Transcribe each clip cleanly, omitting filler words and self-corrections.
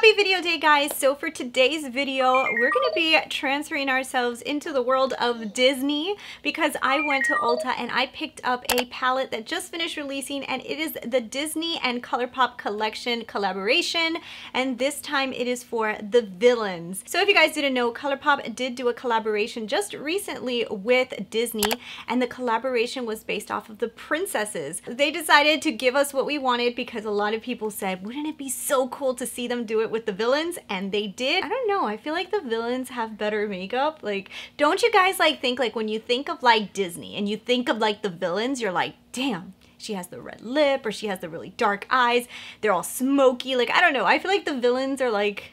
Happy video day, guys. So for today's video, we're gonna be transferring ourselves into the world of Disney because I went to Ulta and I picked up a palette that just finished releasing, and it is the Disney and Colourpop collection collaboration, and this time it is for the villains. So if you guys didn't know, Colourpop did do a collaboration just recently with Disney, and the collaboration was based off of the princesses. They decided to give us what we wanted because a lot of people said, wouldn't it be so cool to see them do it with the villains? And they did. I don't know, I feel like the villains have better makeup. Like, don't you guys think when you think of like Disney and you think of like the villains, you're like, damn, she has the red lip or she has the really dark eyes, they're all smoky. Like, I don't know, I feel like the villains are like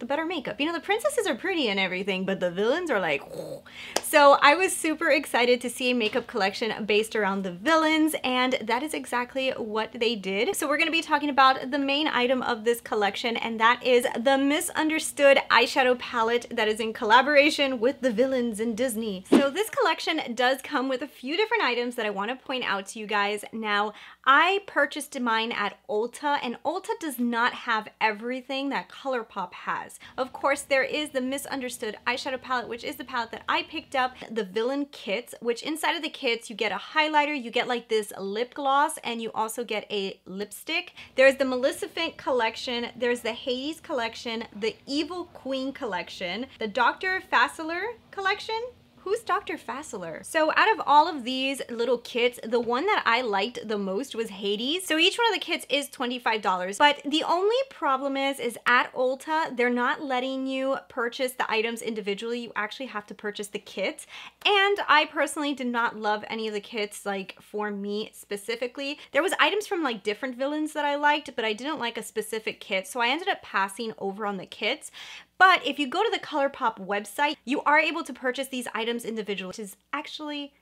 the better makeup. You know, the princesses are pretty and everything, but the villains are like, whoa. So I was super excited to see a makeup collection based around the villains, and that is exactly what they did. So we're going to be talking about the main item of this collection, and that is the Misunderstood eyeshadow palette that is in collaboration with the villains in Disney. So this collection does come with a few different items that I want to point out to you guys. Now, I purchased mine at Ulta, and Ulta does not have everything that Colourpop has. Of course, there is the Misunderstood eyeshadow palette, which is the palette that I picked up, the villain kits, which inside of the kits, you get a highlighter, you get like this lip gloss, and you also get a lipstick. There's the Maleficent collection, there's the Hades collection, the Evil Queen collection, the Dr. Fassler collection. Who's Dr. Fassler? So out of all of these little kits, the one that I liked the most was Hades. So each one of the kits is $25, but the only problem is at Ulta, they're not letting you purchase the items individually. You actually have to purchase the kits. And I personally did not love any of the kits, like for me specifically. There was items from like different villains that I liked, but I didn't like a specific kit. So I ended up passing over on the kits. But if you go to the Colourpop website, you are able to purchase these items individually, which is actually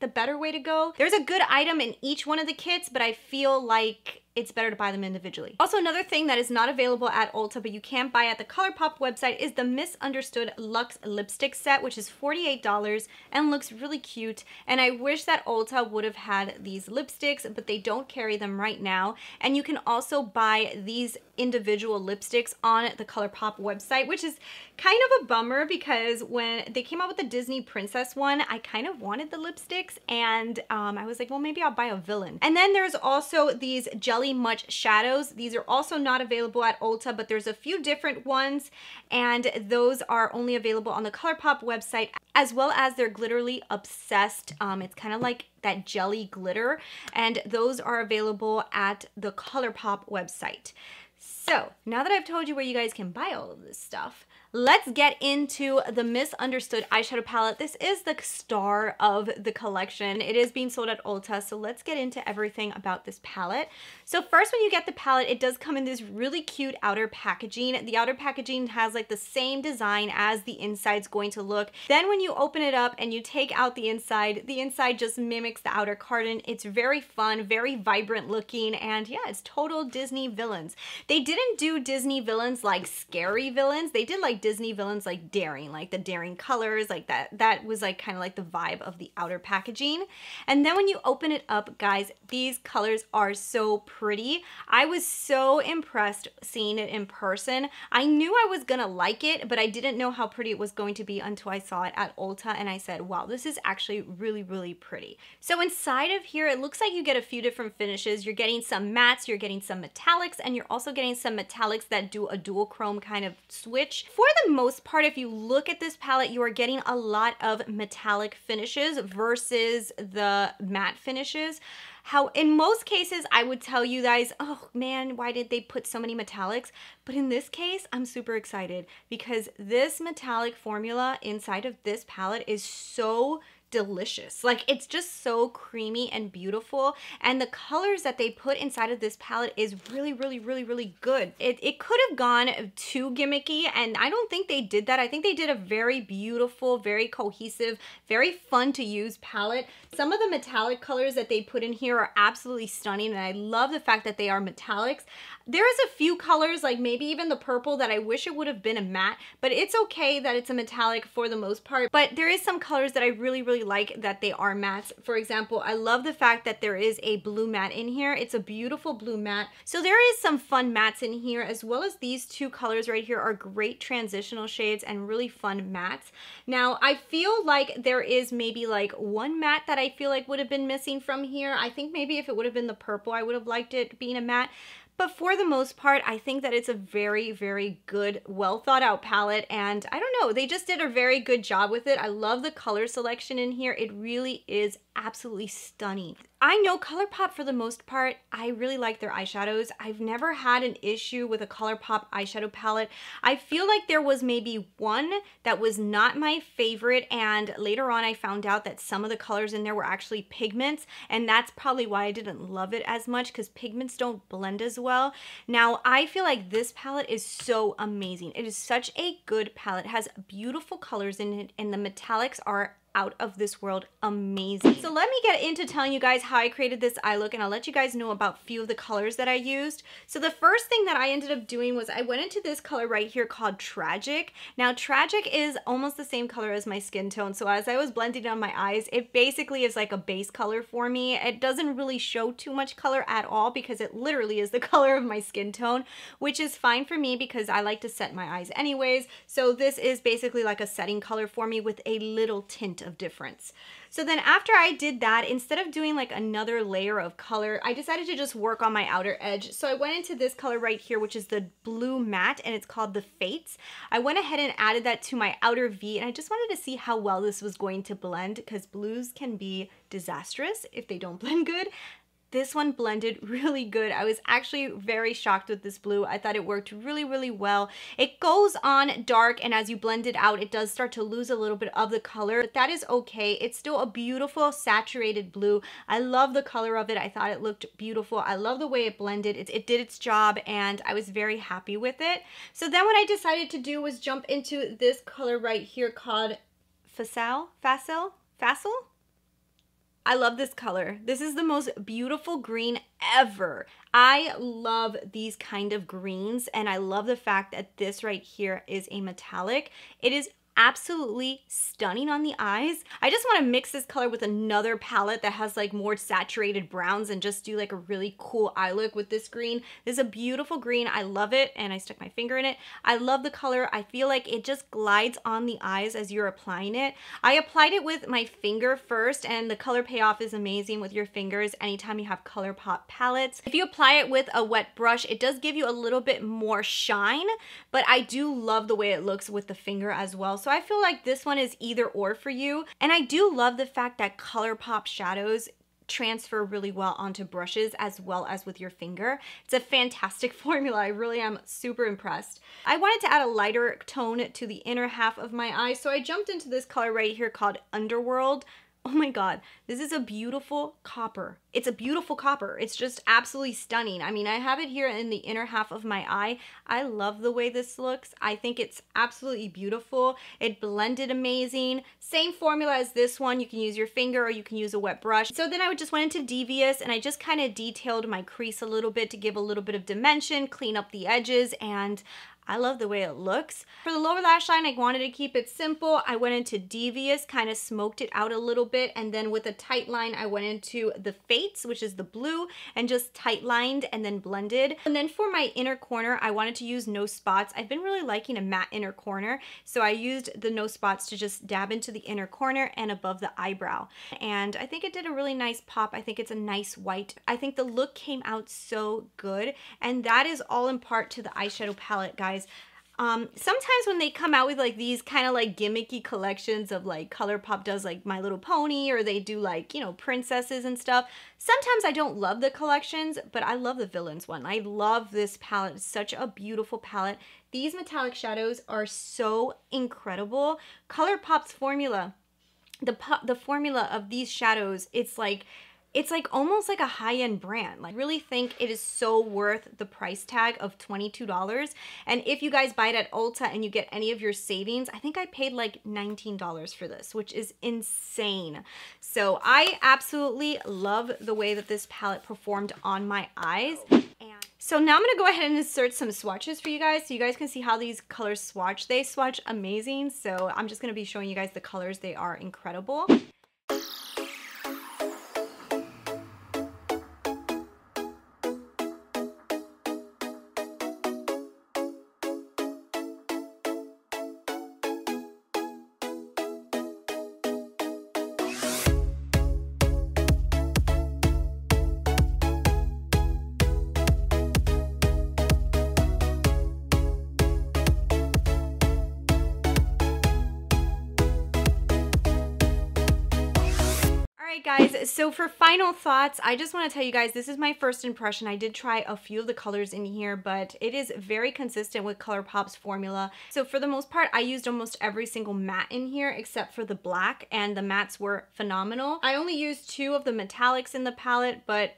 the better way to go. There's a good item in each one of the kits, but I feel like it's better to buy them individually. Also, another thing that is not available at Ulta, but you can buy at the Colourpop website, is the Misunderstood Luxe Lipstick Set, which is $48 and looks really cute. And I wish that Ulta would have had these lipsticks, but they don't carry them right now. And you can also buy these individual lipsticks on the Colourpop website, which is kind of a bummer because when they came out with the Disney Princess one, I kind of wanted the lipsticks, and I was like, well, maybe I'll buy a villain. And then there's also these Jelly Much shadows. These are also not available at Ulta, but there's a few different ones, and those are only available on the Colourpop website, as well as their Glitterly Obsessed. It's kind of like that jelly glitter, and those are available at the Colourpop website. So now that I've told you where you guys can buy all of this stuff, let's get into the Misunderstood eyeshadow palette. This is the star of the collection. It is being sold at Ulta, so let's get into everything about this palette. So first, when you get the palette, it does come in this really cute outer packaging. The outer packaging has like the same design as the inside's going to look. Then when you open it up and you take out the inside just mimics the outer carton. It's very fun, very vibrant looking, and yeah, it's total Disney villains. They didn't do Disney villains like scary villains. They did like Disney villains like daring, like the daring colors, like that was like kind of like the vibe of the outer packaging. And then when you open it up, guys, these colors are so pretty. I was so impressed seeing it in person. I knew I was gonna like it, but I didn't know how pretty it was going to be until I saw it at Ulta, and I said, wow, this is actually really, really pretty. So inside of here, it looks like you get a few different finishes. You're getting some mattes, you're getting some metallics, and you're also getting some metallics that do a dual chrome kind of switch. For the most part, if you look at this palette, you are getting a lot of metallic finishes versus the matte finishes. How in most cases, I would tell you guys, oh man, why did they put so many metallics? But in this case, I'm super excited because this metallic formula inside of this palette is so delicious. Like, it's just so creamy and beautiful, and the colors that they put inside of this palette is really, really, really, really good. It could have gone too gimmicky, and I don't think they did that. I think they did a very beautiful, very cohesive, very fun to use palette. Some of the metallic colors that they put in here are absolutely stunning, and I love the fact that they are metallics. There is a few colors, like maybe even the purple, that I wish it would have been a matte, but it's okay that it's a metallic for the most part. But there is some colors that I really, really really like that they are mattes. For example, I love the fact that there is a blue matte in here. It's a beautiful blue matte. So there is some fun mattes in here, as well as these two colors right here are great transitional shades and really fun mattes. Now, I feel like there is maybe like one matte that I feel like would have been missing from here. I think maybe if it would have been the purple, I would have liked it being a matte. But for the most part, I think that it's a very, very good, well thought out palette. And I don't know, they just did a very good job with it. I love the color selection in here. It really is absolutely stunning. I know Colourpop for the most part, I really like their eyeshadows. I've never had an issue with a Colourpop eyeshadow palette. I feel like there was maybe one that was not my favorite, and later on I found out that some of the colors in there were actually pigments, and that's probably why I didn't love it as much, because pigments don't blend as well. Now, I feel like this palette is so amazing. It is such a good palette. It has beautiful colors in it, and the metallics are out of this world amazing. So let me get into telling you guys how I created this eye look, and I'll let you guys know about a few of the colors that I used. So the first thing that I ended up doing was I went into this color right here called Tragic. Now Tragic is almost the same color as my skin tone, so as I was blending on my eyes, it basically is like a base color for me. It doesn't really show too much color at all because it literally is the color of my skin tone, which is fine for me because I like to set my eyes anyways. So this is basically like a setting color for me with a little tint of difference. So then after I did that, instead of doing like another layer of color, I decided to just work on my outer edge. So I went into this color right here, which is the blue matte, and it's called the FAQS. I went ahead and added that to my outer V, and I just wanted to see how well this was going to blend, because blues can be disastrous if they don't blend good. This one blended really good. I was actually very shocked with this blue. I thought it worked really, really well. It goes on dark, and as you blend it out, it does start to lose a little bit of the color, but that is okay. It's still a beautiful saturated blue. I love the color of it. I thought it looked beautiful. I love the way it blended. It did its job, and I was very happy with it. So then what I decided to do was jump into this color right here called FAQS. I love this color. This is the most beautiful green ever. I love these kind of greens, and I love the fact that this right here is a metallic. It is absolutely stunning on the eyes. I just want to mix this color with another palette that has like more saturated browns and just do like a really cool eye look with this green. This is a beautiful green. I love it, and I stuck my finger in it. I love the color. I feel like it just glides on the eyes as you're applying it. I applied it with my finger first, and the color payoff is amazing with your fingers anytime you have Colourpop palettes. If you apply it with a wet brush, it does give you a little bit more shine, but I do love the way it looks with the finger as well. So I feel like this one is either or for you. And I do love the fact that Colourpop shadows transfer really well onto brushes as well as with your finger. It's a fantastic formula. I really am super impressed. I wanted to add a lighter tone to the inner half of my eye, so I jumped into this color right here called Underworld. Oh my god, this is a beautiful copper. It's a beautiful copper. It's just absolutely stunning. I mean, I have it here in the inner half of my eye. I love the way this looks. I think it's absolutely beautiful. It blended amazing. Same formula as this one. You can use your finger or you can use a wet brush. So then I just went into Devious, and I just kind of detailed my crease a little bit to give a little bit of dimension, clean up the edges, and I love the way it looks. For the lower lash line, I wanted to keep it simple. I went into Devious, kind of smoked it out a little bit, and then with a tight line, I went into the FAQS, which is the blue, and just tight lined and then blended. And then for my inner corner, I wanted to use No Spots. I've been really liking a matte inner corner, so I used the No Spots to just dab into the inner corner and above the eyebrow. And I think it did a really nice pop. I think it's a nice white. I think the look came out so good, and that is all in part to the eyeshadow palette, guys. Sometimes when they come out with like these kind of like gimmicky collections of like Colourpop does like My Little Pony, or they do like, you know, princesses and stuff. Sometimes I don't love the collections, but I love the Villains one. I love this palette. It's such a beautiful palette. These metallic shadows are so incredible. Colourpop's formula, the formula of these shadows, it's like almost like a high-end brand. Like, I really think it is so worth the price tag of $22. And if you guys buy it at Ulta and you get any of your savings, I think I paid like $19 for this, which is insane. So I absolutely love the way that this palette performed on my eyes. So now I'm going to go ahead and insert some swatches for you guys so you guys can see how these colors swatch. They swatch amazing, so I'm just going to be showing you guys the colors. They are incredible. Alright guys, so for final thoughts, I just want to tell you guys this is my first impression. I did try a few of the colors in here, but it is very consistent with Colourpop's formula. So for the most part, I used almost every single matte in here except for the black, and the mattes were phenomenal. I only used 2 of the metallics in the palette, but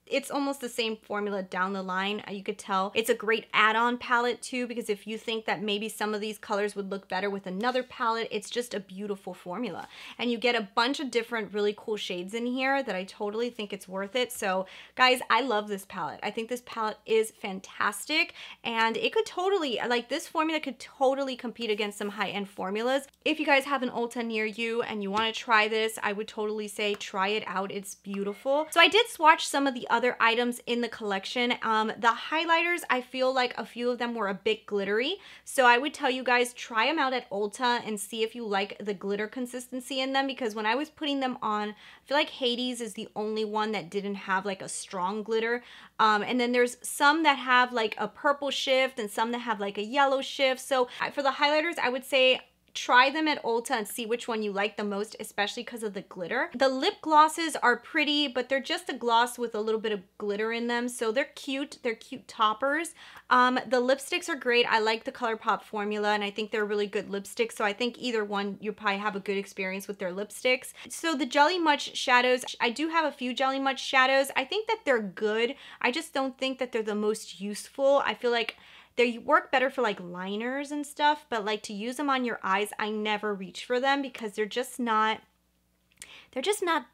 it's almost the same formula down the line. You could tell it's a great add-on palette too, because if you think that maybe some of these colors would look better with another palette, it's just a beautiful formula. And you get a bunch of different really cool shades in here that I totally think it's worth it. So guys, I love this palette. I think this palette is fantastic, and it could totally, like, this formula could totally compete against some high-end formulas. If you guys have an Ulta near you and you want to try this, I would totally say try it out. It's beautiful. So I did swatch some of the other items in the collection. The highlighters, I feel like a few of them were a bit glittery, so I would tell you guys try them out at Ulta and see if you like the glitter consistency in them, because when I was putting them on, I feel like Hades is the only one that didn't have like a strong glitter, and then there's some that have like a purple shift and some that have like a yellow shift. So for the highlighters, I would say try them at Ulta and see which one you like the most, especially because of the glitter. The lip glosses are pretty, but they're just a gloss with a little bit of glitter in them, so they're cute. They're cute toppers. The lipsticks are great. I like the Colourpop formula, and I think they're really good lipsticks, so I think either one, you'll probably have a good experience with their lipsticks. So the Jelly Much shadows, I do have a few Jelly Much shadows. I think that they're good. I just don't think that they're the most useful. I feel like they work better for like liners and stuff, but like to use them on your eyes, I never reach for them because they're just not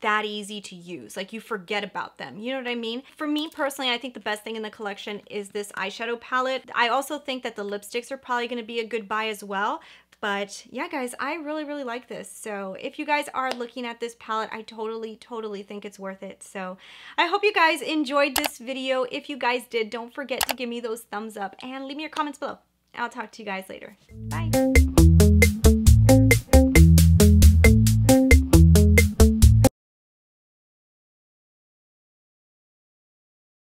that easy to use. Like, you forget about them, you know what I mean? For me personally, I think the best thing in the collection is this eyeshadow palette. I also think that the lipsticks are probably going to be a good buy as well. But yeah, guys, I really like this. So if you guys are looking at this palette, I totally think it's worth it. So I hope you guys enjoyed this video. If you guys did, don't forget to give me those thumbs up and leave me your comments below. I'll talk to you guys later. Bye.